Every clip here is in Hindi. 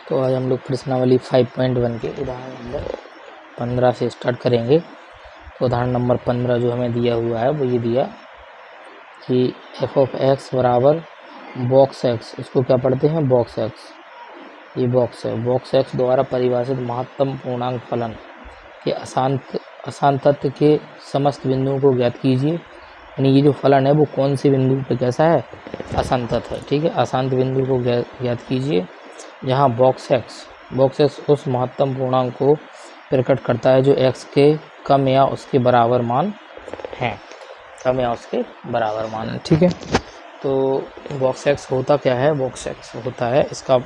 तो आज हम लोग प्रश्नावली 5.1 के उदाहरण नंबर 15 से स्टार्ट करेंगे। तो उदाहरण नंबर 15 जो हमें दिया हुआ है वो ये दिया कि एफ ऑफ एक्स बराबर बॉक्स एक्स, इसको क्या पढ़ते हैं बॉक्स एक्स, ये बॉक्स है, बॉक्स एक्स द्वारा परिभाषित महत्तम पूर्णांक फलन के अशांतत्व के समस्त बिंदुओं को ज्ञात कीजिए। यानी ये जो फलन है वो कौन से बिंदु पे कैसा है, अशांतत्व है, ठीक है। अशांत बिंदु को ज्ञात कीजिए जहाँ बॉक्स एक्स उस महत्तम पूर्णांक को प्रकट करता है जो एक्स के कम या उसके बराबर मान है, कम या उसके बराबर मान है, ठीक है। तो बॉक्स एक्स होता क्या है, बॉक्स एक्स होता है, इसका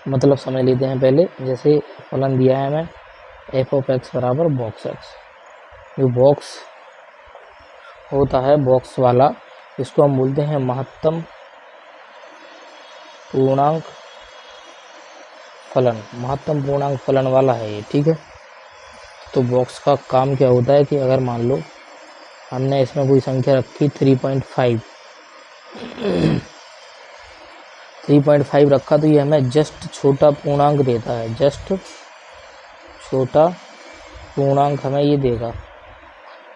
मतलब समझ लेते हैं पहले। जैसे फलन दिया है हमें एफ ऑफ एक्स बराबर बॉक्स एक्स, जो बॉक्स होता है बॉक्स वाला, इसको हम बोलते हैं महत्तम पूर्णांक फलन, महत्तम पूर्णांक फलन वाला है ये, ठीक है। तो बॉक्स का काम क्या होता है कि अगर मान लो हमने इसमें कोई संख्या रखी 3.5 रखा, तो ये हमें जस्ट छोटा पूर्णांक देता है, जस्ट छोटा पूर्णांक हमें ये देगा।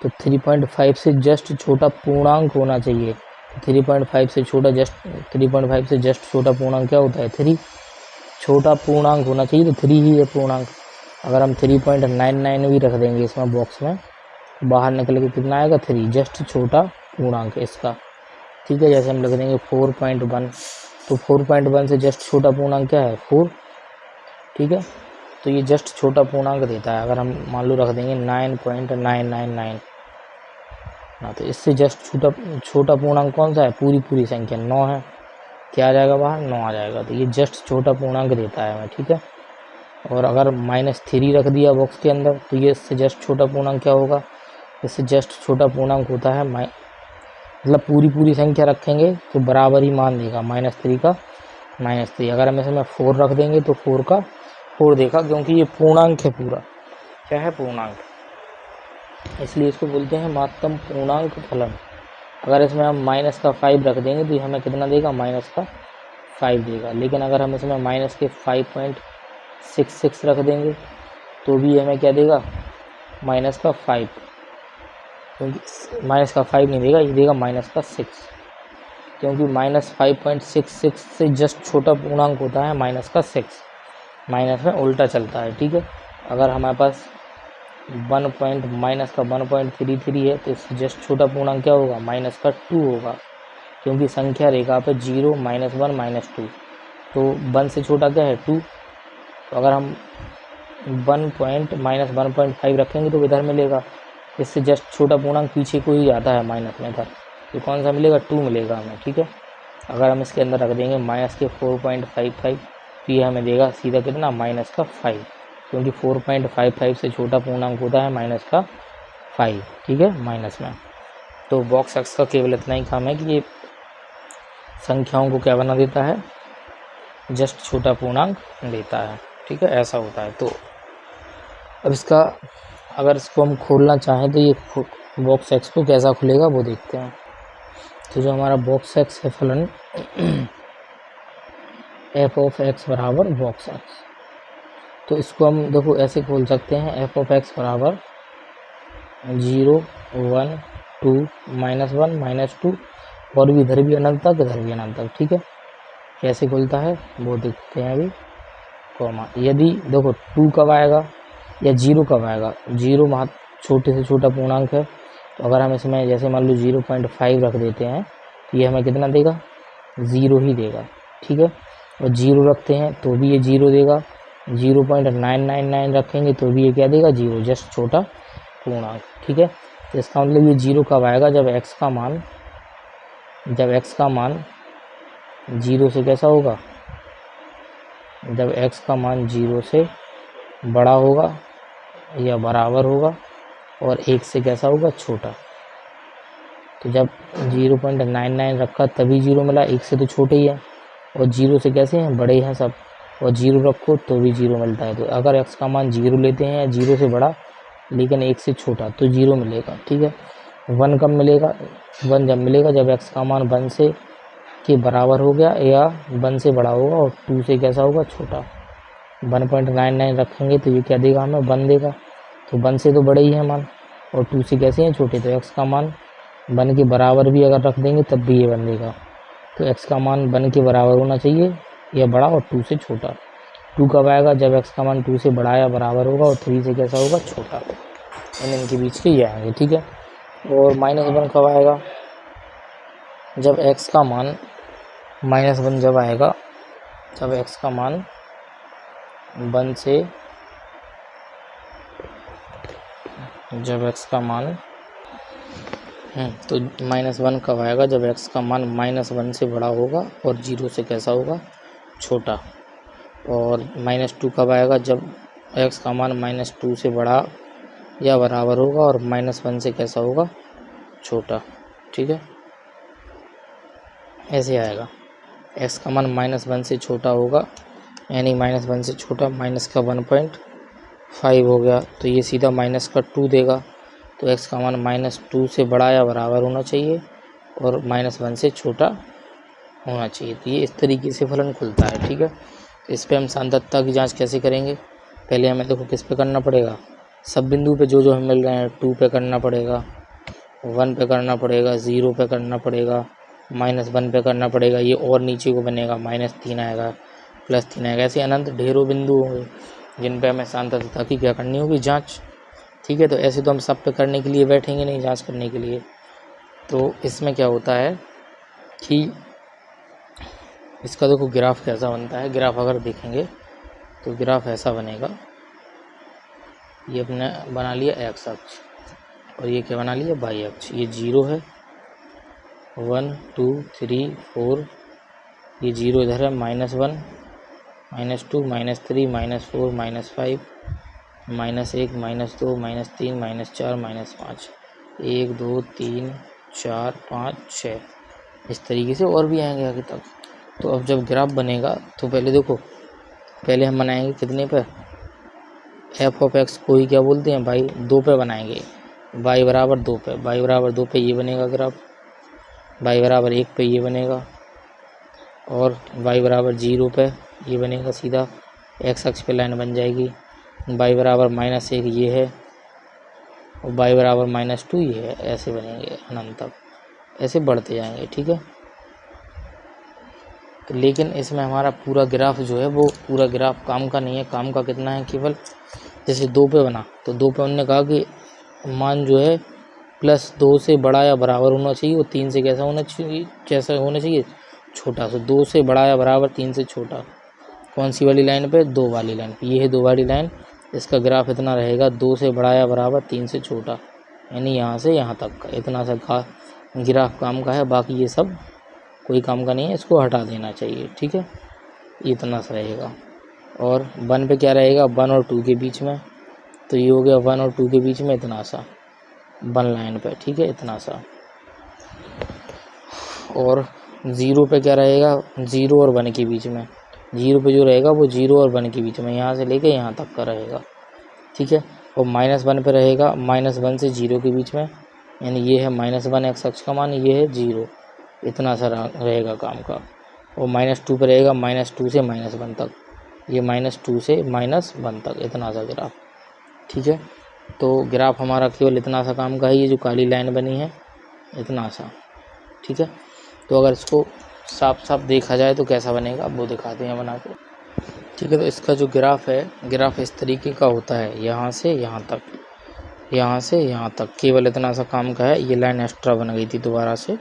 तो 3.5 से जस्ट छोटा पूर्णांक होना चाहिए। 3.5 से छोटा जस्ट 3.5 से जस्ट छोटा पूर्णांक क्या होता है, 3 छोटा पूर्णांक होना चाहिए, तो 3 ही है पूर्णांक। अगर हम 3.99 भी रख देंगे इसमें बॉक्स में, बाहर निकल के कितना आएगा 3, जस्ट छोटा पूर्णांक इसका, ठीक है। जैसे हम लिख देंगे 4.1, तो 4.1 से जस्ट छोटा पूर्णांक क्या है 4, ठीक है। तो ये जस्ट छोटा पूर्णांक देता है। अगर हम मान लो रख देंगे 9.999 ना, तो इससे जस्ट छोटा पूर्णांक कौन सा है, पूरी संख्या 9 है, क्या आ जाएगा बाहर 9 आ जाएगा। तो ये जस्ट छोटा पूर्णांक देता है हमें, ठीक है। और अगर -3 रख दिया बॉक्स के अंदर, तो ये इससे जस्ट छोटा पूर्णांक क्या होगा, इससे जस्ट छोटा पूर्णांक होता है मतलब पूरी संख्या रखेंगे तो बराबर ही मान देगा, -3 का -3। अगर हम इसमें 4 रख देंगे तो 4 का 4 देगा, क्योंकि ये पूर्णांक है, पूरा क्या है पूर्णांक, इसलिए इसको बोलते हैं महत्तम पूर्णांक फलन। अगर इसमें हम -5 रख देंगे तो ये हमें कितना देगा, -5 देगा। लेकिन अगर हम इसमें -5.66 रख देंगे तो भी हमें क्या देगा, -5, क्योंकि -5 नहीं देगा, ये देगा -6, क्योंकि -5.66 से जस्ट छोटा पूर्णांक होता है -6, माइनस में उल्टा चलता है, ठीक है। अगर हमारे पास -1.33 है तो इससे जस्ट छोटा पूर्णांक क्या होगा, -2 होगा, क्योंकि संख्या रेखा पे 0, -1, -2, तो 1 से छोटा क्या है 2। तो अगर हम -1.5 रखेंगे तो इधर मिलेगा, इससे जस्ट छोटा पूर्णांक पीछे को ही आता है माइनस में इधर, तो कौन सा मिलेगा 2 मिलेगा हमें, ठीक है। अगर हम इसके अंदर रख देंगे -4.55, तो ये हमें देगा सीधा कितना -5, क्योंकि 4.55 से छोटा पूर्णांक होता है -5, ठीक है, माइनस में। तो बॉक्स एक्स का केवल इतना ही काम है कि ये संख्याओं को क्या बना देता है, जस्ट छोटा पूर्णांक देता है, ठीक है, ऐसा होता है। तो अब इसका अगर इसको हम खोलना चाहें तो ये बॉक्स एक्स को कैसा खुलेगा वो देखते हैं। तो जो हमारा बॉक्स एक्स है फलन एफ ऑफ एक्स बराबर बॉक्स एक्स, तो इसको हम देखो ऐसे खोल सकते हैं, एफ ऑफ एक्स बराबर 0, 1, 2, -1, -2, और भी इधर भी अनंत तक, इधर भी अनंत तक, ठीक है। कैसे खुलता है वो देखते हैं अभी, कॉमा। यदि देखो 2 कब आएगा या 0 कब आएगा, 0 छोटे से छोटा पूर्णांक है, तो अगर हम इसमें जैसे मान लो 0.5 रख देते हैं तो ये हमें कितना देगा, 0 ही देगा, ठीक है। और 0 रखते हैं तो भी ये 0 देगा, 0.999 रखेंगे तो भी ये क्या देगा 0, जस्ट छोटा पूर्णांक, ठीक है। तो इसका मतलब ये 0 कब आएगा, जब x का मान 0 से कैसा होगा, जब x का मान 0 से बड़ा होगा या बराबर होगा और 1 से कैसा होगा छोटा। तो जब 0.99 रखा तभी 0 मिला, 1 से तो छोटे ही है, और 0 से कैसे हैं बड़े हैं सब, और 0 रखो तो भी 0 मिलता है। तो अगर x का मान 0 लेते हैं या 0 से बड़ा लेकिन 1 से छोटा तो 0 मिलेगा, ठीक है। 1 कब मिलेगा, 1 जब मिलेगा जब x का मान 1 के बराबर हो गया या 1 से बड़ा होगा और 2 से कैसा होगा छोटा, 1.99 रखेंगे तो ये क्या देगा हमें 1 देगा। तो 1 से तो बड़े ही है मान, और 2 से कैसे हैं छोटे, तो x का मान 1 के बराबर भी अगर रख देंगे तब भी ये 1 देगा। तो x का मान 1 के बराबर होना चाहिए या बड़ा, और 2 से छोटा। 2 कब आएगा, जब x का मान 2 से बड़ा या बराबर होगा, और 3 से कैसा होगा, छोटा। इनके बीच के ये आएंगे, ठीक है। और -1 कब आएगा, जब x का मान -1 जब आएगा, जब x का मान 1 से, जब x का मान तो -1 कब आएगा, जब x का मान -1 से बड़ा होगा और 0 से कैसा होगा, छोटा। और -2 कब आएगा, जब x का मान -2 से बड़ा या बराबर होगा और -1 से कैसा होगा, छोटा, ठीक है। ऐसे आएगा, x का मान -1 से छोटा होगा, यानी -1 से छोटा, माइनस का 1.5 हो गया, तो ये सीधा -2 देगा। तो x का मान -2 से बड़ा या बराबर होना चाहिए और -1 से छोटा होना चाहिए। तो ये इस तरीके से फलन खुलता है, ठीक है। तो इस पर हम सांतत्ता की जांच कैसे करेंगे, पहले हमें देखो किस पे करना पड़ेगा, सब बिंदु पे जो जो हमें मिल रहे हैं, 2 पे करना पड़ेगा, 1 पे करना पड़ेगा, 0 पे करना पड़ेगा, -1 पे करना पड़ेगा। ये और नीचे को बनेगा, -3 आएगा, +3 आएगा। ऐसे अनंत ढेरों बिंदु होंगे जिन पे हमें सांतत्ता की क्या करनी होगी, जांच, ठीक है। तो ऐसे तो हम सब पे करने के लिए बैठेंगे नहीं जांच करने के लिए। तो इसमें क्या होता है कि इसका देखो ग्राफ कैसा बनता है। ग्राफ अगर देखेंगे तो ग्राफ ऐसा बनेगा, ये अपने बना लिया x अक्ष, और ये क्या बना लिया, y अक्ष। ये 0 है, 1 2 3 4, ये 0 इधर है, -1 -2 -3 -4 -5 -1 -2 -3 -5, 1 2 3 4 5 6, इस तरीके से और भी आएंगे आगे तक। तो अब जब ग्राफ बनेगा तो पहले देखो, पहले हम बनाएंगे कितने पे, f(x) को ही क्या बोलते हैं भाई, 2 पे बनाएंगे, y बराबर 2 पे, y बराबर 2 पे ये बनेगा ग्राफ, y बराबर 1 पे ये बनेगा, और y बराबर 0 पे ये बनेगा सीधा, x अक्ष पे लाइन बन जाएगी, y बराबर -1 ये है, और y बराबर -2 ये है। ऐसे बनेंगे अनंत तक, ऐसे बढ़ते जाएंगे, ठीक है। तो लेकिन इसमें हमारा पूरा ग्राफ जो है वो पूरा ग्राफ काम का नहीं है। काम का कितना है, केवल जैसे 2 पे बना तो 2 पे उन्होंने कहा कि मान जो है +2 से बड़ा या बराबर होना चाहिए, और 3 से कैसा होना चाहिए, छोटा। तो 2 से बड़ा या बराबर, 3 से छोटा। कौन सी वाली लाइन पे, 2 वाली लाइन पे, ये है 2 वाली लाइन। इसका ग्राफ इतना रहेगा, 2 से बड़ा या बराबर, 3 से छोटा, यानी यहाँ से यहाँ तक का इतना सा ग्राफ काम का है। बाकी ये सब कोई काम का नहीं है, इसको हटा देना चाहिए, ठीक है। इतना सा रहेगा। और 1 पे क्या रहेगा, 1 और 2 के बीच में, तो ये हो गया 1 और 2 के बीच में इतना सा 1 लाइन पे, ठीक है, इतना सा। और 0 पे क्या रहेगा, 0 और 1 के बीच में, 0 पे जो रहेगा वो 0 और 1 के बीच में, यहाँ से लेके यहाँ तक का रहेगा, ठीक है। और -1 पे रहेगा, -1 से 0 के बीच में, यानी ये है -1 x अक्ष का मान, ये है 0, इतना सा रहेगा काम का। और -2 पे रहेगा, -2 से -1 तक, ये -2 से -1 तक, इतना सा ग्राफ, ठीक है। तो ग्राफ हमारा केवल इतना सा काम का है, ये जो काली लाइन बनी है इतना सा, ठीक है। तो अगर इसको साफ साफ देखा जाए तो कैसा बनेगा, वो दिखाते हैं बना के, ठीक है। तो इसका जो ग्राफ है, ग्राफ इस तरीके का होता है, यहाँ से यहाँ तक, यहाँ से यहाँ तक, केवल इतना सा काम का है। ये लाइन एक्स्ट्रा बन गई थी दोबारा से,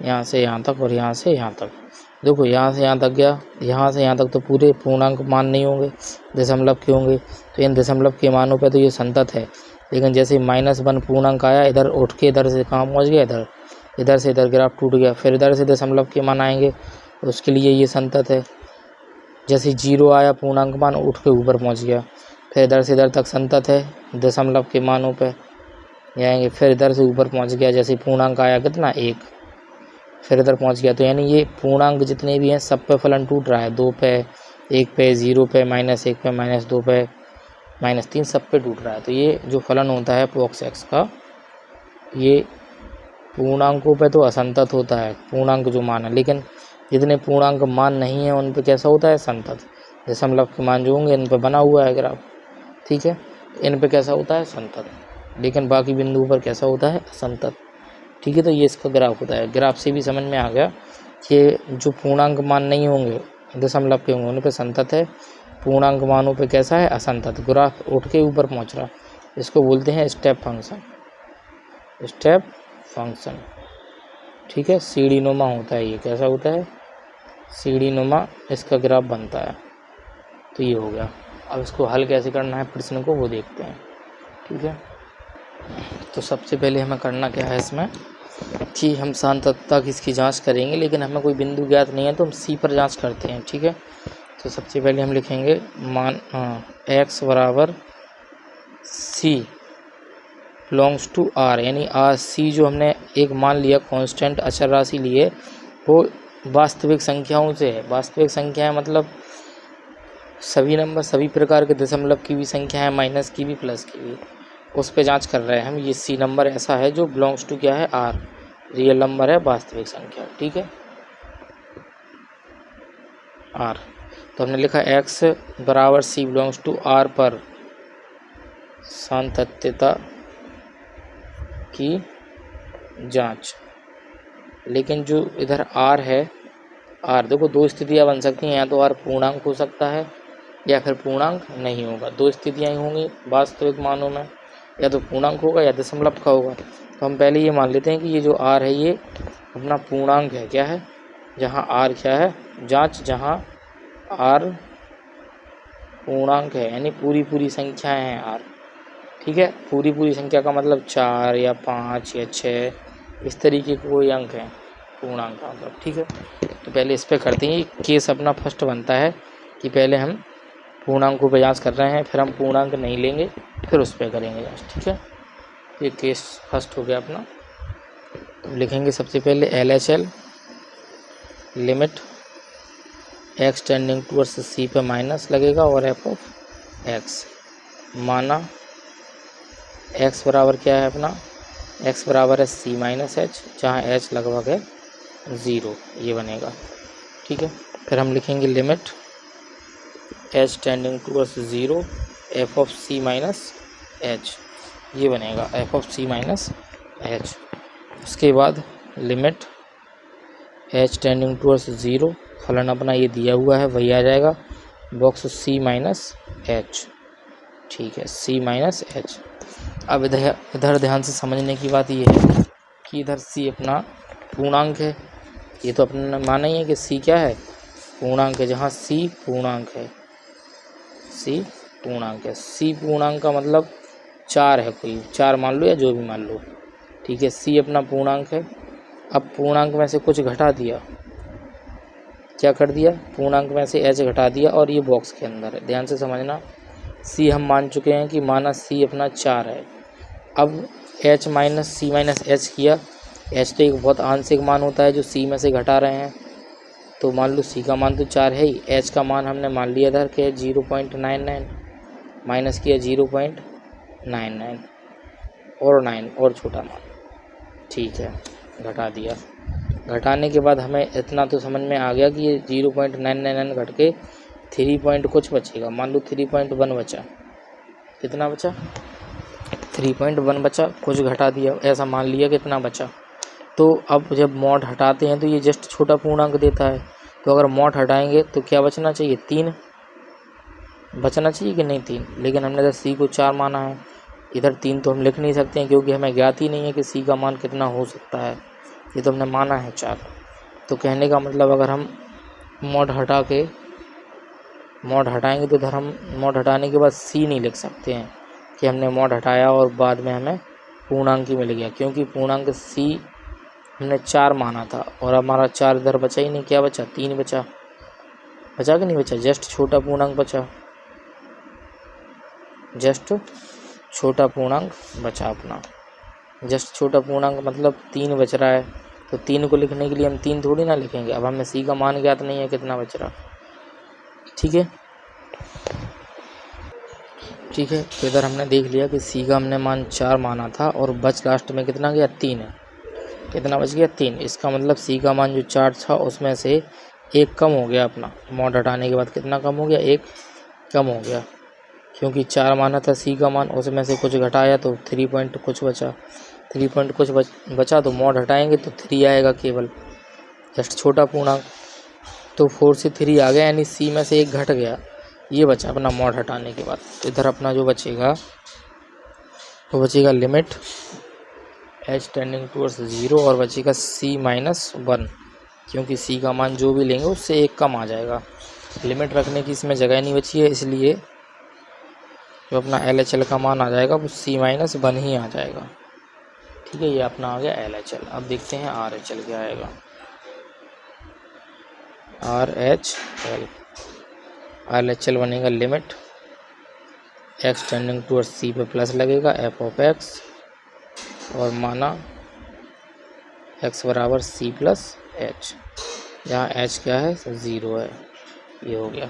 यहाँ से यहाँ तक और यहाँ से यहाँ तक। देखो यहाँ से यहाँ तक गया, यहाँ से यहाँ तक तो पूरे पूर्णांक मान नहीं होंगे, दशमलव के होंगे। तो इन दशमलव के मानों पे तो ये संतत है, लेकिन जैसे -1 पूर्णांक आया, इधर उठ के इधर से कहाँ पहुँच गया, इधर से इधर ग्राफ टूट गया। फिर इधर से दशमलव के मान आएंगे, तो उसके लिए ये संतत है। जैसे 0 आया पूर्णांक मान, उठ के ऊपर पहुँच गया। फिर इधर से इधर तक संतत है, दशमलव के मानों पे जाएंगे। फिर इधर से ऊपर पहुँच गया, जैसे पूर्णांक आया कितना, 1, फिर इधर पहुँच गया। तो यानी ये पूर्णांक जितने भी हैं सब पे फलन टूट रहा है, 2 पे, 1 पे, 0 पे, -1 पे, -2 पे, -3, सब पे टूट रहा है। तो ये जो फलन होता है पॉक्स एक्स का, ये पूर्णांकों पे तो असंतत होता है, पूर्णांक जो मान है, लेकिन जितने पूर्णांक मान नहीं है उन पे कैसा होता है, संतत। दशमलव के मान जो होंगे इन पे बना हुआ है ग्राफ, ठीक है। इन पे कैसा होता है संतत, लेकिन बाकी बिंदुओं पर कैसा होता है असंतत, ठीक है। तो ये इसका ग्राफ होता है। ग्राफ से भी समझ में आ गया कि जो पूर्णांक मान नहीं होंगे दशमलव के होंगे उन पे संतत है, पूर्णांक मानों पे कैसा है असंतत। ग्राफ उठ के ऊपर पहुंच रहा, इसको बोलते हैं स्टेप फंक्शन, स्टेप फंक्शन, ठीक है। सीढ़ी नुमा होता है, ये कैसा होता है सीढ़ी नुमा इसका ग्राफ बनता है। तो ये हो गया। अब इसको हल कैसे करना है प्रश्न को वो देखते हैं, ठीक है। तो सबसे पहले हमें करना क्या है इसमें कि हम सांतत्ता की इसकी जांच करेंगे, लेकिन हमें कोई बिंदु ज्ञात नहीं है तो हम सी पर जांच करते हैं, ठीक है। तो सबसे पहले हम लिखेंगे मान x बराबर सी बिलोंग्स टू आर, यानी आर सी जो हमने एक मान लिया कांस्टेंट अचर राशि लिए वो वास्तविक संख्याओं से है। वास्तविक संख्याएं मतलब सभी नंबर, सभी प्रकार के दशमलव की भी संख्या है, माइनस की भी प्लस की भी, उस पे जांच कर रहे हैं हम। ये सी नंबर ऐसा है जो बिलोंग्स टू क्या है आर, रियल नंबर है, वास्तविक संख्या, ठीक है आर। तो हमने लिखा x बराबर सी बिलोंग्स टू आर पर सांतत्यता की जांच। लेकिन जो इधर r है, r देखो दो स्थितियां बन सकती हैं, या तो r पूर्णांक हो सकता है या फिर पूर्णांक नहीं होगा। दो स्थितियां ही होंगी वास्तविक मानों में, या तो पूर्णांक होगा या दशमलव का होगा। तो हम पहले ये मान लेते हैं कि ये जो r है ये अपना पूर्णांक है, क्या है, जहाँ r क्या है जांच, जहाँ r पूर्णांक है, यानी पूरी पूरी संख्याएं हैं r, ठीक है। पूरी पूरी संख्या का मतलब 4 या 5 या 6 इस तरीके के कोई अंक हैं पूर्णांक का मतलब, ठीक है। तो पहले इस पे करते हैं, केस अपना फर्स्ट बनता है कि पहले हम पूर्णांकों पे जांच कर रहे हैं, फिर हम पूर्णांक नहीं लेंगे, फिर उस पर करेंगे जांच, ठीक है। ये केस फर्स्ट हो गया अपना। तो लिखेंगे सबसे पहले LHL limit x tending towards C पे माइनस लगेगा और f ऑफ x, माना x बराबर क्या है अपना, x बराबर है c माइनस एच, जहाँ h लगभग है 0, ये बनेगा, ठीक है। फिर हम लिखेंगे limit h tending towards 0 f of c minus h, ये बनेगा f of c minus h। उसके बाद लिमिट h टेंडिंग टूवर्ड्स 0, फलन अपना ये दिया हुआ है वही आ जाएगा, बॉक्स c माइनस h, ठीक है c माइनस h। अब इधर ध्यान से समझने की बात ये है कि इधर c अपना पूर्णांक है, ये तो अपने माना ही है कि c क्या है पूर्णांक है, जहाँ c पूर्णांक है, c पूर्णांक है। c पूर्णांक का मतलब 4 है, कोई 4 मान लो या जो भी मान लो, ठीक है। c अपना पूर्णांक है। अब पूर्णांक में से कुछ घटा दिया, क्या कर दिया, पूर्णांक में से h घटा दिया और ये बॉक्स के अंदर है, ध्यान से समझना। c हम मान चुके हैं कि माना c अपना 4 है। अब h माइनस सी माइनस एच किया, h तो एक बहुत आंशिक मान होता है जो c में से घटा रहे हैं, तो मान लो c का मान तो 4 है ही, h का मान हमने मान लिया था कि 0.99, माइनस किया 0.99 और 9 और छोटा मान, ठीक है घटा दिया। घटाने के बाद हमें इतना तो समझ में आ गया कि ये 0.999 घट के 3 पॉइंट कुछ बचेगा, मान लो 3.1 बचा, कितना बचा 3.1 बचा, कुछ घटा दिया, ऐसा मान लिया कितना बचा। तो अब जब मॉड हटाते हैं तो ये जस्ट छोटा पूर्णांक देता है, तो अगर मॉड हटाएंगे तो क्या बचना चाहिए 3 बचना चाहिए कि नहीं 3, लेकिन हमने इधर सी को 4 माना है, इधर 3 तो हम लिख नहीं सकते हैं क्योंकि हमें ज्ञात ही नहीं है कि सी का मान कितना हो सकता है, ये तो हमने माना है 4। तो कहने का मतलब अगर हम मॉड हटाएंगे तो इधर हम मॉड हटाने के बाद सी नहीं लिख सकते हैं कि हमने मॉड हटाया और बाद में हमें पूर्णांक ही मिल गया, क्योंकि पूर्णांक सी हमने 4 माना था और हमारा 4 इधर बचा ही नहीं, क्या बचा 3 बचा कि नहीं बचा, जस्ट छोटा पूर्णांक बचा, जस्ट छोटा पूर्णांक बचा अपना, जस्ट छोटा पूर्णांक मतलब 3 बच रहा है। तो 3 को लिखने के लिए हम 3 थोड़ी ना लिखेंगे, अब हमें सी का मान ज्ञात नहीं है कितना बच रहा, ठीक है। ठीक है, तो इधर हमने देख लिया कि सी का हमने मान 4 माना था और बच लास्ट में कितना गया 3 है, कितना बच गया 3। इसका मतलब सी का मान जो 4 था उसमें से एक कम हो गया अपना, मॉड हटाने के बाद कितना कम हो गया, एक कम हो गया, क्योंकि 4 माना था सी का मान, उसमें से कुछ घटाया तो 3 पॉइंट कुछ बचा, 3 पॉइंट कुछ बचा तो मॉड हटाएंगे तो 3 आएगा केवल, जस्ट छोटा पूर्णांक। तो 4 से 3 आ गया, यानी सी में से एक घट गया, ये बचा अपना मॉड हटाने के बाद। तो इधर अपना जो बचेगा वो बचेगा लिमिट h टेंडिंग टूवर्ड्स 0 और बचेगा c-1, क्योंकि c का मान जो भी लेंगे उससे एक कम आ जाएगा। लिमिट रखने की इसमें जगह नहीं बची है, इसलिए जो अपना LHL का मान आ जाएगा वो c-1 ही आ जाएगा। ठीक है, ये अपना आ गया LHL। अब देखते हैं RHL क्या आएगा। RHL बनेगा limit x tending towards c पे प्लस लगेगा f(x) और माना x बराबर c प्लस h, जहाँ h क्या है 0 है, ये हो गया।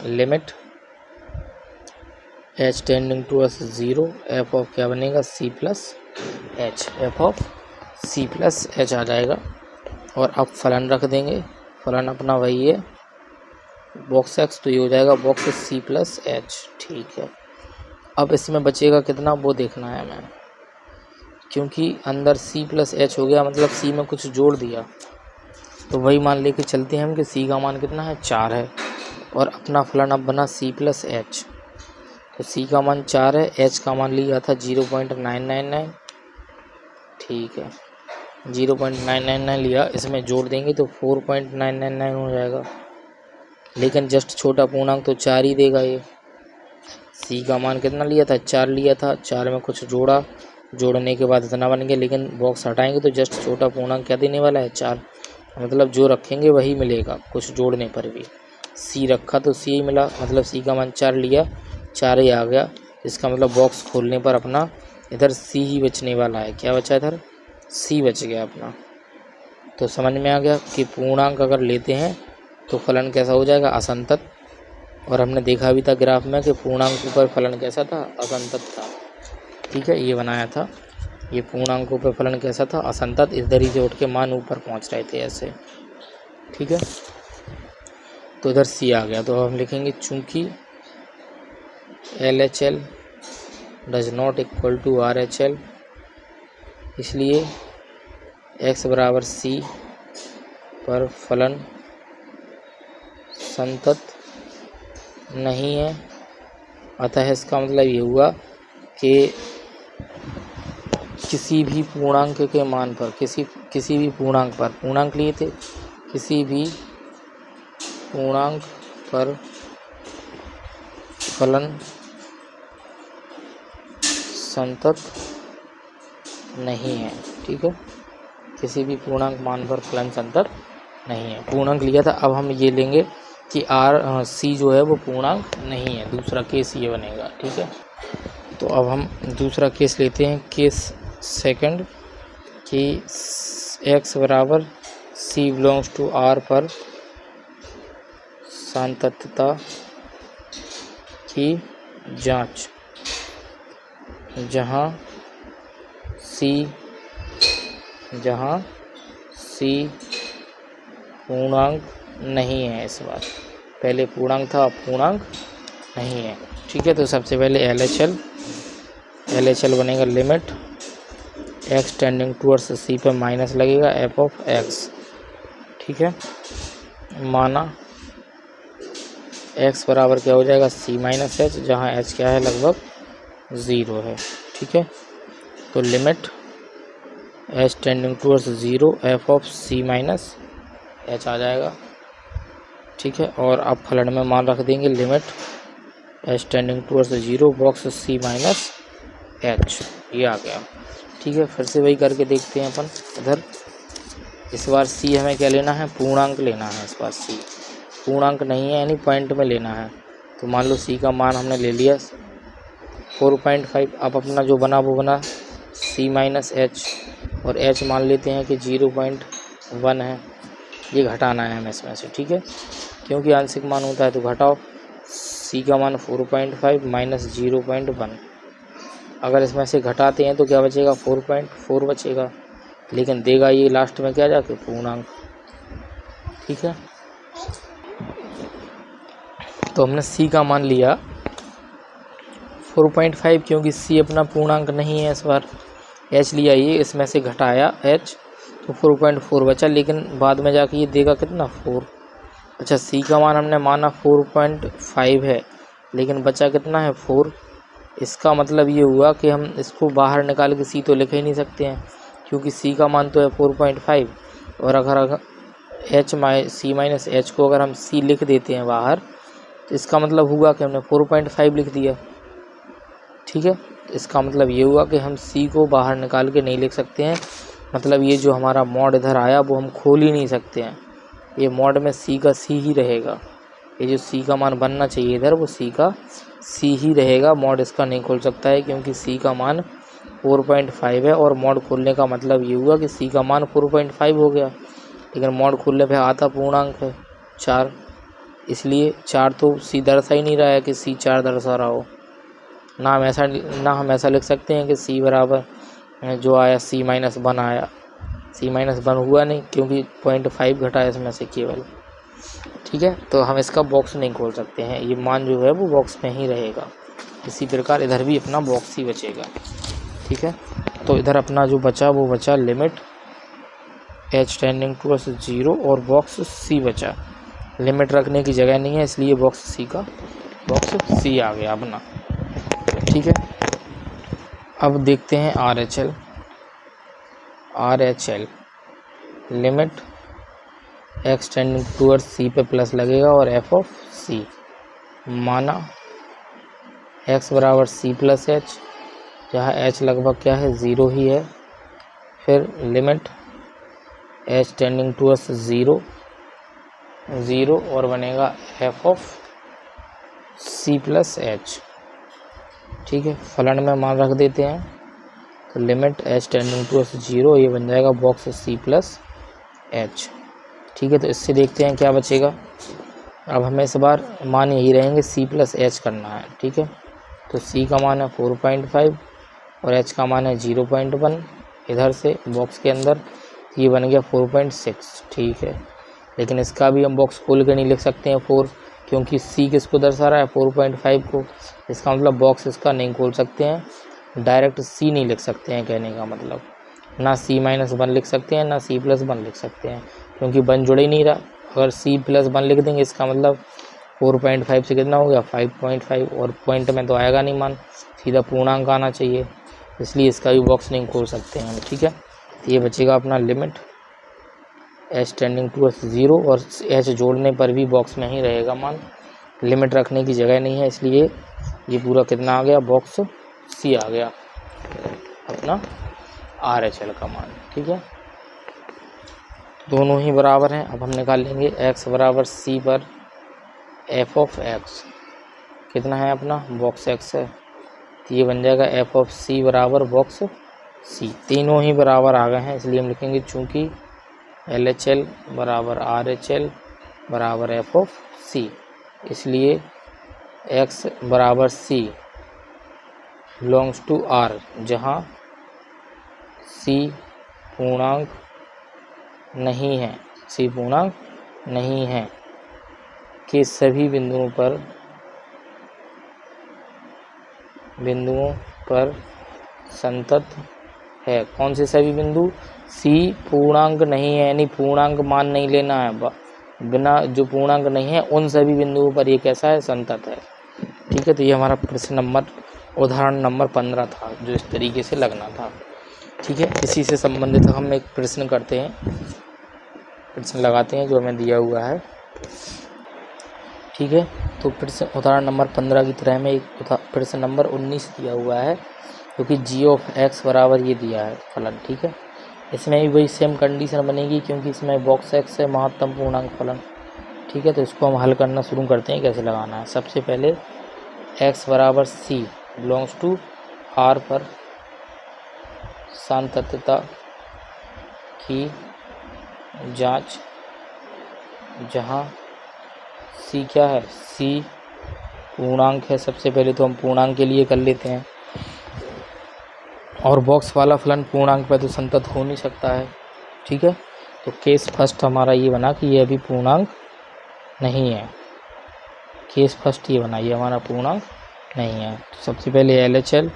Limit h tending towards 0 f of क्या बनेगा c plus h, f of c plus h आ जाएगा। और अब फलन रख देंगे, फलन अपना वही है बॉक्स x, तो ये हो जाएगा बॉक्स c प्लस h। ठीक है, अब इसमें बचेगा कितना वो देखना है हमें, क्योंकि अंदर c प्लस h हो गया, मतलब c में कुछ जोड़ दिया, तो वही मान लेके चलते हैं हम कि c का मान कितना है 4 है, और अपना फलन अब बना c प्लस h। तो c का मान 4 है, h का मान लिया था 0.999। ठीक है, 0.999 लिया, इसमें जोड़ देंगे तो 4.999 हो जाएगा, लेकिन जस्ट छोटा पूर्णांक तो 4 ही देगा। ये c का मान कितना लिया था 4 लिया था, 4 में कुछ जोड़ा, जोड़ने के बाद इतना बन गया, लेकिन बॉक्स हटाएंगे तो जस्ट छोटा पूर्णांक क्या देने वाला है 4, मतलब जो रखेंगे वही मिलेगा, कुछ जोड़ने पर भी। c रखा तो c ही मिला, मतलब c का मान 4 लिया, 4 ही आ गया, इसका मतलब बॉक्स खोलने पर अपना इधर c ही बचने वाला है। क्या बचा इधर, c बच गया अपना। तो समझ में आ गया कि पूर्णांक अगर लेते हैं तो फलन कैसा हो जाएगा, असंतत। और हमने देखा भी था ग्राफ में कि पूर्णांकों पर फलन कैसा था, असंतत था। ठीक है, ये बनाया था, ये पूर्णांकों पर फलन कैसा था, असंतत। इधर ही से उठ के मान ऊपर पहुंच रहे थे ऐसे। ठीक है, तो इधर सी आ गया, तो हम लिखेंगे चूंकि LHL does not equal to RHL, इसलिए x बराबर c पर फलन संतत नहीं है। अतः इसका मतलब ये हुआ कि किसी भी पूर्णांक के मान पर, किसी भी पूर्णांक पर, पूर्णांक लिए थे, किसी भी पूर्णांक पर फलन संतत नहीं है। ठीक है, किसी भी पूर्णांक मान पर फलन संतत नहीं है। पूर्णांक लिया था, अब हम ये लेंगे कि C जो है वो पूर्णांक नहीं है, दूसरा केस ये बनेगा। ठीक है, तो अब हम दूसरा केस लेते हैं, केस सेकंड, कि x बराबर C बिलोंग्स टू R पर संततता की जांच, जहां C पूर्णांक नहीं है। इस बार पहले पूर्णांक था, अब पूर्णांक नहीं है। ठीक है, तो सबसे पहले LHL बनेगा limit x tending towards c पे माइनस लगेगा f ऑफ x। ठीक है, माना x बराबर क्या हो जाएगा c माइनस h, जहाँ h क्या है लगभग 0 है। ठीक है, तो limit h tending towards 0 f of c minus h आ जाएगा। ठीक है, और अब फलन में मान रख देंगे limit h tending towards 0 box c minus h, ये आ गया। ठीक है, फिर से वही करके देखते हैं अपन। इधर इस बार c हमें क्या लेना है, पूर्णांक लेना है। इस बार c पूर्णांक नहीं है, यानी पॉइंट में लेना है। तो मान लो c का मान हमने ले लिया 4.5। अब अपना जो बना वो बना c माइनस h, और h मान लेते हैं कि 0.1 है, ये घटाना है हमें इसमें से। ठीक है, क्योंकि आंशिक मान होता है तो घटाओ। c का मान 4.5 माइनस 0.1, अगर इसमें से घटाते हैं तो क्या बचेगा 4.4 बचेगा, लेकिन देगा ये लास्ट में क्या जाके पूर्णांक। ठीक है, तो हमने c का मान लिया 4.5, क्योंकि c अपना पूर्णांक नहीं है इस बार। h लिया ये, इसमें से घटाया h, तो 4.4 बचा, लेकिन बाद में जाके ये देगा कितना 4। अच्छा, c का मान हमने माना 4.5 है, लेकिन बचा कितना है 4। इसका मतलब ये हुआ कि हम इसको बाहर निकाल के c तो लिख ही नहीं सकते हैं, क्योंकि c का मान तो है 4.5, और अगर c माइनस h को अगर हम c लिख देते हैं बाहर, तो इसका मतलब हुआ कि हमने 4.5 लिख दिया। ठीक है, तो इसका मतलब ये हुआ कि हम c को बाहर निकाल के नहीं लिख सकते हैं, मतलब ये जो हमारा मॉड इधर आया वो हम खोल ही नहीं सकते हैं। ये मॉड में c का c ही रहेगा, ये जो c का मान बनना चाहिए इधर वो c का c ही रहेगा, मॉड इसका नहीं खोल सकता है, क्योंकि c का मान 4.5 है, और मॉड खोलने का मतलब ये हुआ कि c का मान 4.5 हो गया, लेकिन मॉड खोलने पे आता पूर्णांक है 4, इसलिए 4 तो c दर्शा ही नहीं रहा है कि c 4 दर्शा रहा हो। ना हम ऐसा लिख सकते हैं कि c बराबर जो आया c-1 आया, c-1 हुआ नहीं, क्योंकि 0.5 घटा इसमें से केवल। ठीक है, तो हम इसका बॉक्स नहीं खोल सकते हैं, ये मान जो है वो बॉक्स में ही रहेगा। इसी प्रकार इधर भी अपना बॉक्स ही बचेगा। ठीक है, तो इधर अपना जो बचा वो बचा लिमिट h टेंडिंग टूवर्ड्स 0 और बॉक्स c बचा। लिमिट रखने की जगह नहीं है, इसलिए बॉक्स c आ गया अपना। ठीक है, अब देखते हैं RHL limit x tending towards c पे प्लस लगेगा और f ऑफ c, माना x बराबर c प्लस h, जहाँ h लगभग क्या है 0 ही है। फिर लिमिट h टेंडिंग टूवर्ड्स 0 और बनेगा f of c plus h। ठीक है, फलन में मान रख देते हैं, तो लिमिट h टेंडिंग टूवर्ड्स 0, ये बन जाएगा बॉक्स c प्लस h। ठीक है, तो इससे देखते हैं क्या बचेगा। अब हमें इस बार मान यही रहेंगे, c प्लस h करना है। ठीक है, तो c का मान है 4.5 और h का मान है 0.1, इधर से बॉक्स के अंदर ये बन गया 4.6। ठीक है, लेकिन इसका भी हम बॉक्स खोल के नहीं लिख सकते हैं 4, क्योंकि c किसको दर्शा रहा है 4.5 को, इसका मतलब बॉक्स इसका नहीं खोल सकते हैं, डायरेक्ट c नहीं लिख सकते हैं। कहने का मतलब ना c-1 लिख सकते हैं, ना c+1 लिख सकते हैं, क्योंकि 1 जुड़ ही नहीं रहा। अगर c+1 लिख देंगे, इसका मतलब 4.5 से कितना हो गया 5.5, और पॉइंट में तो आएगा नहीं मान, सीधा पूर्णांक आना चाहिए, इसलिए इसका भी बॉक्स नहीं खोल सकते हैं हम। ठीक है, तो ये बचेगा अपना लिमिट h टेंडिंग टूवर्ड्स 0, और h जोड़ने पर भी बॉक्स में ही रहेगा मान, लिमिट रखने की जगह नहीं है, इसलिए ये पूरा कितना आ गया बॉक्स c आ गया अपना RHL का मान। ठीक है, दोनों ही बराबर हैं। अब हम निकाल लेंगे x बराबर c पर f ऑफ x, कितना है अपना बॉक्स x है, तो ये बन जाएगा f ऑफ c बराबर बॉक्स c। तीनों ही बराबर आ गए हैं, इसलिए हम लिखेंगे चूँकि LHL बराबर RHL बराबर f ऑफ c, इसलिए x बराबर c बिलोंग्स टू R, जहाँ c पूर्णांक नहीं है, के सभी बिंदुओं पर संतत है। कौन से सभी बिंदु? c पूर्णांक नहीं है, यानी पूर्णांक मान नहीं लेना है, बिना जो पूर्णांक नहीं है उन सभी बिंदुओं पर ये कैसा है संतत है। ठीक है, तो ये हमारा उदाहरण नंबर 15 था, जो इस तरीके से लगना था। ठीक है, इसी से संबंधित हम एक प्रश्न लगाते हैं जो हमें दिया हुआ है। ठीक है, तो प्रश्न उदाहरण नंबर 15 की तरह में एक प्रश्न नंबर 19 दिया हुआ है, क्योंकि g ऑफ x बराबर ये दिया है फलन। ठीक है, इसमें भी वही सेम कंडीशन बनेगी, क्योंकि इसमें बॉक्स x है महत्तम पूर्णांक फलन। ठीक है, तो इसको हम हल करना शुरू करते हैं, कैसे लगाना है। सबसे पहले x बराबर c बिलोंग्स टू R पर सांतत्यता की जांच, जहां c क्या है, c पूर्णांक है। सबसे पहले तो हम पूर्णांक के लिए कर लेते हैं, और बॉक्स वाला फलन पूर्णांक पे तो संतत हो नहीं सकता है। ठीक है, तो केस फर्स्ट हमारा ये बना कि ये अभी पूर्णांक नहीं है। केस फर्स्ट ये बना, ये हमारा पूर्णांक नहीं है। तो सबसे पहले LHL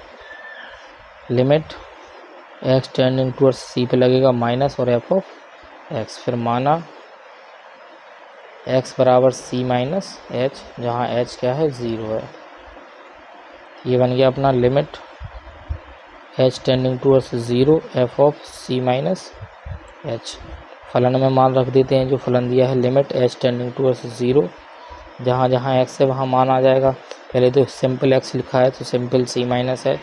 limit x tending towards C पे लगेगा माइनस और f ऑफ x, फिर माना x बराबर c माइनस h, जहाँ h क्या है 0 है। ये बन गया अपना limit h tending towards 0 f of c minus h। फलन में मान रख देते हैं जो फलन दिया है, लिमिट h टेंडिंग टूवर्ड्स 0, जहाँ जहाँ x है वहाँ मान आ जाएगा। पहले तो सिंपल x लिखा है तो simple c minus h,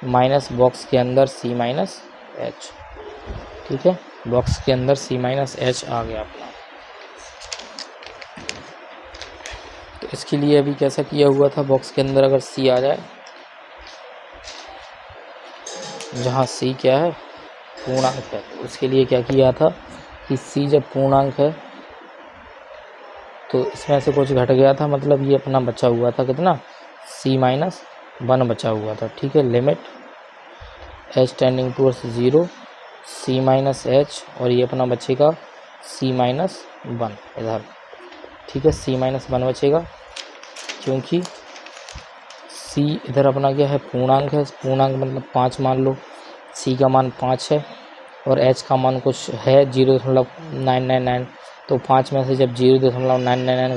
minus box के अंदर c माइनस h। ठीक है, बॉक्स के अंदर c माइनस h आ गया अपना। तो इसके लिए अभी कैसा किया हुआ था, बॉक्स के अंदर अगर c आ जाए, जहाँ c क्या है पूर्णांक है, तो उसके लिए क्या किया था कि c जब पूर्णांक है तो इसमें से कुछ घट गया था, मतलब ये अपना बचा हुआ था कितना c माइनस 1 बचा हुआ था। ठीक है, limit h tending towards 0 c minus h, और ये अपना बचेगा c माइनस 1 इधर। ठीक है, c माइनस 1 बचेगा क्योंकि c इधर अपना क्या है पूर्णांक है। पूर्णांक मतलब 5 मान लो, c का मान 5 है और h का मान कुछ है 0.999, तो 5 में से जब 0.999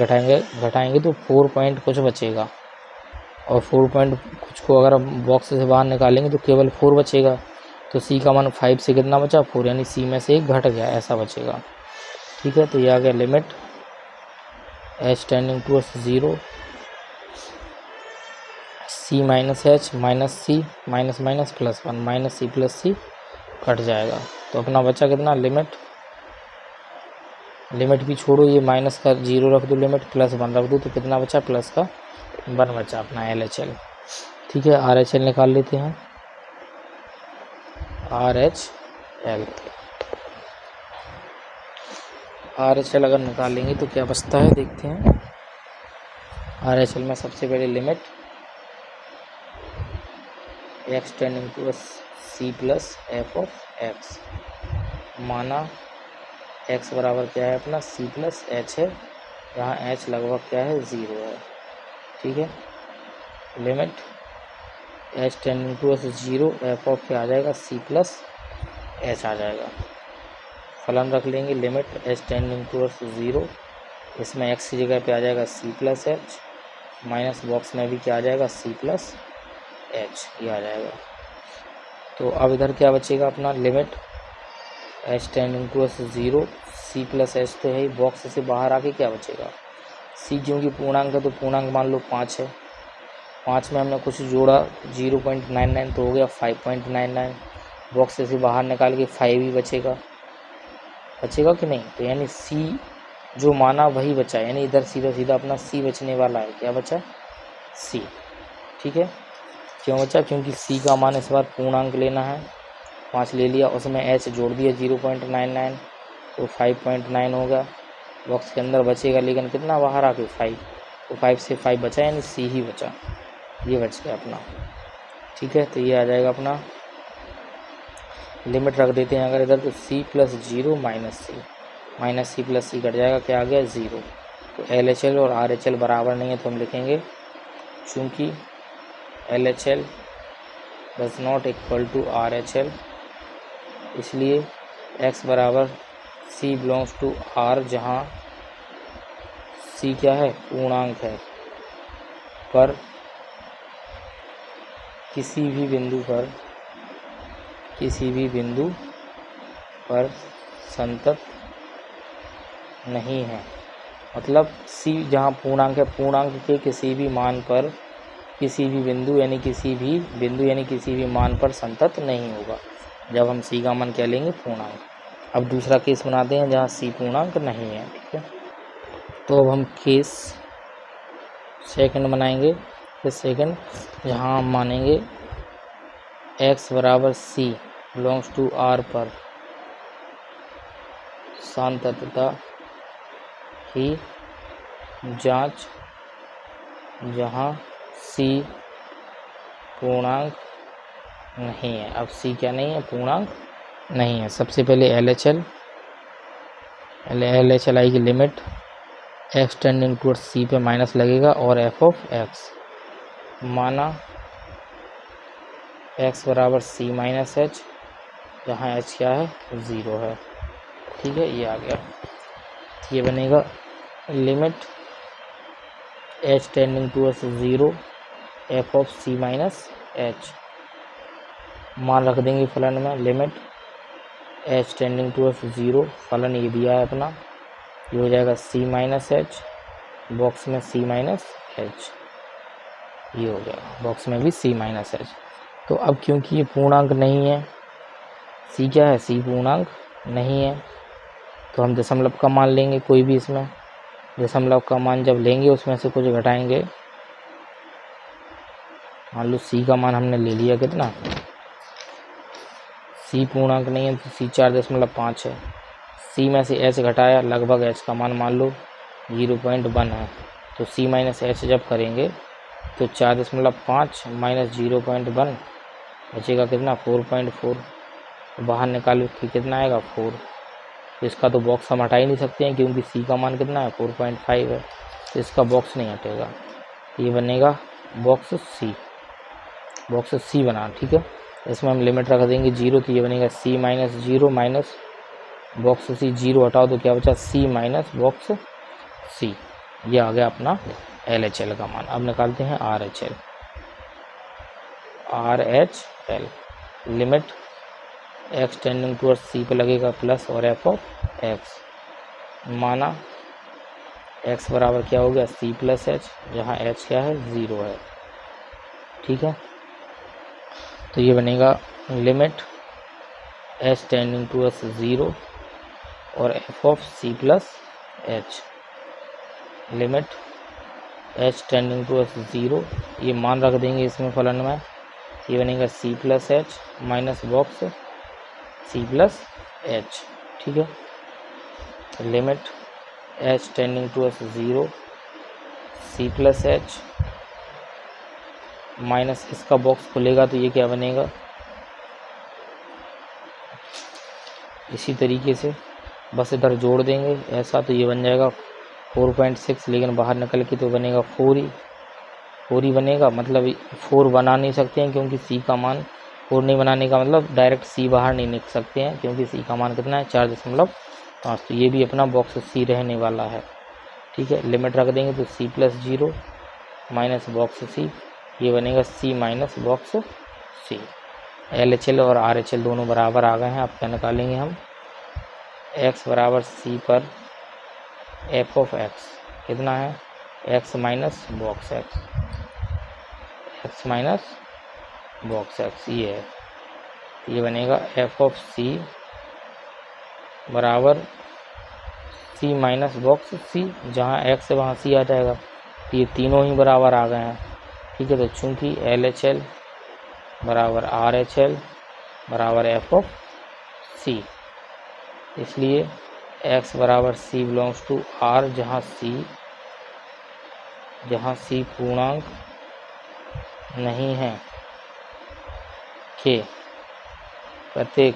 घटाएंगे तो 4 पॉइंट कुछ बचेगा, और 4 पॉइंट कुछ को अगर हम बॉक्स से बाहर निकालेंगे तो केवल 4 बचेगा। तो c का मान 5 से कितना बचा 4, यानी c में से 1 घट गया, ऐसा बचेगा। ठीक है, तो ये आ गया limit h tending towards 0 c minus h minus c minus minus plus 1, minus c plus c cut जाएगा। तो अपना बचा कितना, लिमिट भी छोड़ो, ये माइनस का 0 रख दो, लिमिट प्लस 1 रख दो, तो कितना बचा प्लस का 1 बचा अपना LHL। ठीक है, RHL निकाल लेते हैं। RHL अगर निकालेंगे तो क्या बचता है देखते हैं। RHL में सबसे पहले limit x tending to c plus f of x, माना x बराबर क्या है अपना c प्लस h है, जहाँ h लगभग क्या है 0 है। ठीक है, limit h tending to 0 f of क्या आ जाएगा c प्लस h आ जाएगा। फलन रख लेंगे, लिमिट h टेंडिंग टू 0, इसमें x की जगह पे आ जाएगा c plus h, minus box में भी क्या आ जाएगा c प्लस h, ये आ जाएगा। तो अब इधर क्या बचेगा अपना, limit h tending to 0 c plus h तो है, बॉक्स से बाहर आके क्या बचेगा c, क्योंकि पूर्णांक है तो पूर्णांक मान लो 5 है, 5 में हमने कुछ जोड़ा 0.99 तो हो गया 5.99, बॉक्स से बाहर निकाल के 5 ही बचेगा कि नहीं, तो यानी c जो माना वही बचा, यानी इधर सीधा सीधा अपना c बचने वाला है। क्या बचा c। ठीक है, क्यों बचा, क्योंकि c का मान इस बार पूर्णांक लेना है, 5 ले लिया, उसमें h जोड़ दिया 0.99 तो 5.9 होगा, बॉक्स के अंदर बचेगा लेकिन कितना बाहर आके 5, तो 5 से 5 बचा, यानी c ही बचा, ये बच गया अपना। ठीक है, तो ये आ जाएगा अपना, लिमिट रख देते हैं अगर इधर तो c plus 0 minus c plus c cut जाएगा, क्या आ गया 0। तो LHL और RHL बराबर नहीं है तो हम लिखेंगे चूँकि LHL does not equal to RHL, इसलिए x बराबर c बिलोंग्स टू R, जहाँ c क्या है पूर्णांक है, पर किसी भी बिंदु पर संतत नहीं है। मतलब c जहाँ पूर्णांक है, पूर्णांक के किसी भी मान पर किसी भी बिंदु यानी किसी भी मान पर संतत नहीं होगा, जब हम c का मान क्या लेंगे पूर्णांक। अब दूसरा केस बनाते हैं जहाँ c पूर्णांक नहीं है। ठीक है, तो अब हम केस सेकंड बनाएंगे, केस सेकंड जहाँ हम मानेंगे x बराबर c बिलोंग्स टू R पर संततता की जांच, जहाँ c पूर्णांक नहीं है। अब c क्या नहीं है, पूर्णांक नहीं है। सबसे पहले LHL L H L I की limit x tending towards C पे माइनस लगेगा और एफ ऑफ एक्स, माना एक्स बराबर सी माइनस एच, जहाँ एच क्या है 0 है। ठीक है, ये आ गया। ये बनेगा limit H tending towards 0 F of C minus H, मान रख देंगे फलन में लिमिट एच टेंडिंग टूवर्ड्स 0, फलन ये दिया है अपना, ये हो जाएगा सी माइनस एच, बॉक्स में सी माइनस एच, ये हो जाएगा बॉक्स में भी सी माइनस एच। तो अब क्योंकि ये पूर्णांक नहीं है, सी क्या है, सी पूर्णांक नहीं है, तो हम दशमलव का मान लेंगे कोई भी, इसमें दशमलव का मान जब लेंगे उसमें से कुछ घटाएंगे। मान लो सी का मान हमने ले लिया कितना, सी पूर्णांक नहीं है तो सी 4.5 है, सी में से एच घटाया, लगभग एच का मान लो 0.1 है, तो सी माइनस एच जब करेंगे तो 4.5 माइनस 0.1 बचेगा कितना 4.4, तो बाहर निकाल के कितना आएगा 4। तो इसका तो बॉक्स हम हटा ही नहीं सकते हैं क्योंकि सी का मान कितना है 4.5 है, तो इसका बॉक्स नहीं हटेगा, ये बनेगा बॉक्स सी, बॉक्स सी बना। ठीक है, इसमें हम लिमिट रख देंगे 0, तो ये बनेगा सी माइनस 0 माइनस बॉक्स सी, 0 हटाओ तो क्या बचा सी माइनस बॉक्स सी, ये आ गया अपना एल एच एल का मान। अब निकालते हैं R H L. R H L limit x tending towards C पे लगेगा प्लस और एफ ऑफ एक्स, माना एक्स बराबर क्या हो गया सी प्लस एच, जहाँ एच क्या है 0 है। ठीक है, तो ये बनेगा लिमिट एच टेंडिंग टूवर्ड्स 0 और F of C plus H, limit H tending towards 0, ये मान रख देंगे इसमें फलन में, ये बनेगा C plus H minus box C plus H. ठीक है, limit H tending towards 0 C plus H minus, इसका बॉक्स खुलेगा तो ये क्या बनेगा, इसी तरीके से बस इधर जोड़ देंगे ऐसा, तो ये बन जाएगा 4.6, लेकिन बाहर निकल के तो बनेगा 4 ही बनेगा, मतलब 4 बना नहीं सकते हैं क्योंकि सी का मान 4 नहीं बनाने का मतलब डायरेक्ट सी बाहर नहीं निकल सकते हैं क्योंकि सी का मान कितना है 4.5, तो ये भी अपना बॉक्स सी रहने वाला है। ठीक है, लिमिट रख देंगे तो सी प्लस 0 माइनस बॉक्स सी, ये बनेगा सी माइनस बॉक्स सी। एल एच एल और आर एच एल दोनों बराबर आ गए हैं। अब क्या निकालेंगे हम, एक्स बराबर सी पर एफ ऑफ एक्स कितना है x minus box x, x minus box x ये है, ये बनेगा एफ ऑफ सी बराबर सी माइनस बॉक्स सी, जहाँ एक्स है वहाँ सी आ जाएगा, तो ये तीनों ही बराबर आ गए हैं। ठीक है, तो चूंकि एल एच एल बराबर आर एच एल बराबर एफ ऑफ सी, इसलिए x बराबर सी बिलोंग्स टू आर, जहाँ सी पूर्णांक नहीं है के प्रत्येक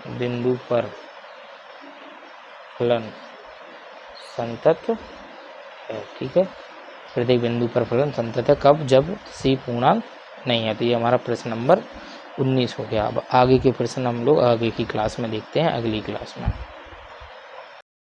बिंदु पर फलन संतत है। ठीक है, प्रत्येक बिंदु पर फलन संतत है कब, जब सी पूर्णांक नहीं है। तो ये हमारा प्रश्न नंबर 19 हो गया। अब आगे के प्रश्न हम लोग आगे की क्लास में देखते हैं, अगली क्लास में।